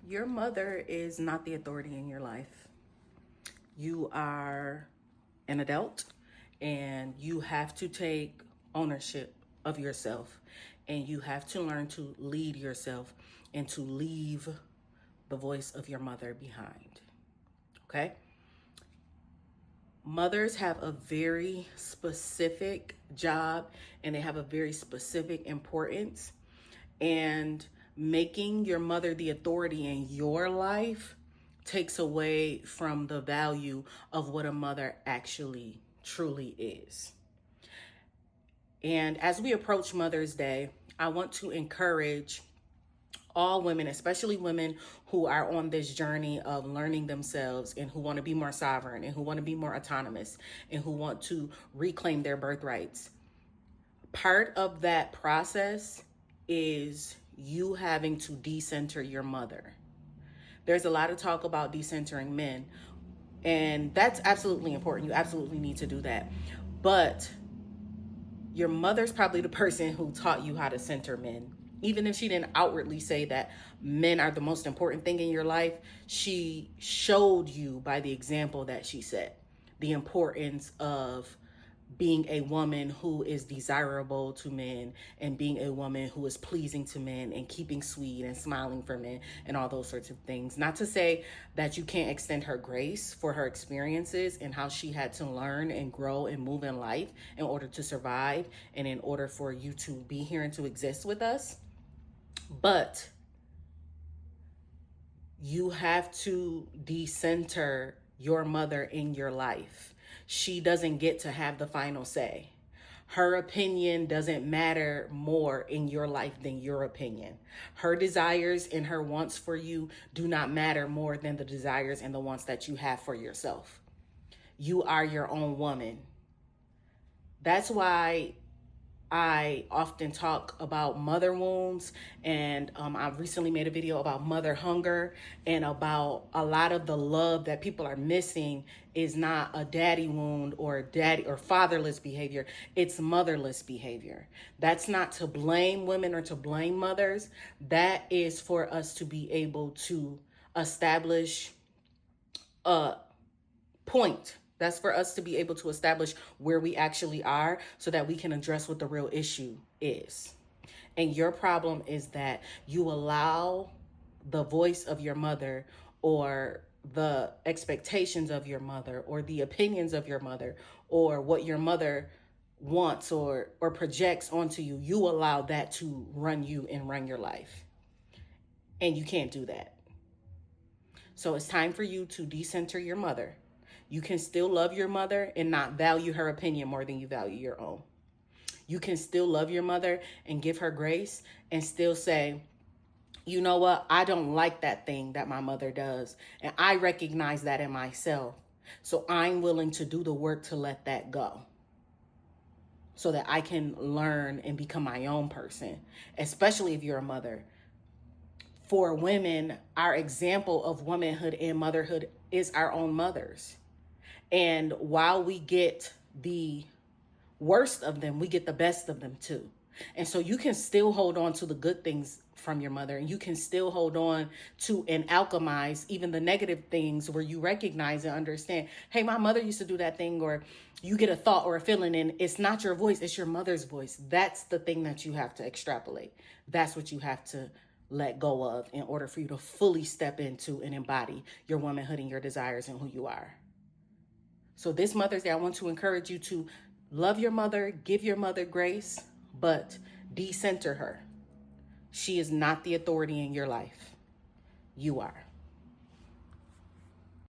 Your mother is not the authority in your life. You are an adult and you have to take ownership of yourself, and you have to learn to lead yourself and to leave the voice of your mother behind. Okay? Mothers have a very specific job and they have a very specific importance. And making your mother the authority in your life takes away from the value of what a mother actually truly is. And as we approach Mother's Day, I want to encourage all women, especially women who are on this journey of learning themselves and who want to be more sovereign and who want to be more autonomous and who want to reclaim their birthrights. Part of that process is you having to decenter your mother. There's a lot of talk about decentering men, and that's absolutely important. You absolutely need to do that. But your mother's probably the person who taught you how to center men. Even if she didn't outwardly say that men are the most important thing in your life, she showed you by the example that she set the importance of being a woman who is desirable to men and being a woman who is pleasing to men and keeping sweet and smiling for men and all those sorts of things. Not to say that you can't extend her grace for her experiences and how she had to learn and grow and move in life in order to survive and in order for you to be here and to exist with us. But you have to decenter your mother in your life. She doesn't get to have the final say. Her opinion doesn't matter more in your life than your opinion. Her desires and her wants for you do not matter more than the desires and the wants that you have for yourself. You are your own woman. That's why I often talk about mother wounds, and I recently made a video about mother hunger and about a lot of the love that people are missing is not a daddy wound or daddy or fatherless behavior. It's motherless behavior. That's not to blame women or to blame mothers. That is for us to be able to establish a point. That's for us to be able to establish where we actually are so that we can address what the real issue is. And your problem is that you allow the voice of your mother or the expectations of your mother or the opinions of your mother or what your mother wants or projects onto you. You allow that to run you and run your life. And you can't do that. So it's time for you to decenter your mother. You can still love your mother and not value her opinion more than you value your own. You can still love your mother and give her grace and still say, you know what? I don't like that thing that my mother does. And I recognize that in myself. So I'm willing to do the work to let that go so that I can learn and become my own person, especially if you're a mother. For women, our example of womanhood and motherhood is our own mothers. And while we get the worst of them, we get the best of them too. And so you can still hold on to the good things from your mother, and you can still hold on to and alchemize even the negative things where you recognize and understand, hey, my mother used to do that thing, or you get a thought or a feeling and it's not your voice, it's your mother's voice. That's the thing that you have to extrapolate. That's what you have to let go of in order for you to fully step into and embody your womanhood and your desires and who you are. So this Mother's Day, I want to encourage you to love your mother, give your mother grace, but decenter her. She is not the authority in your life. You are.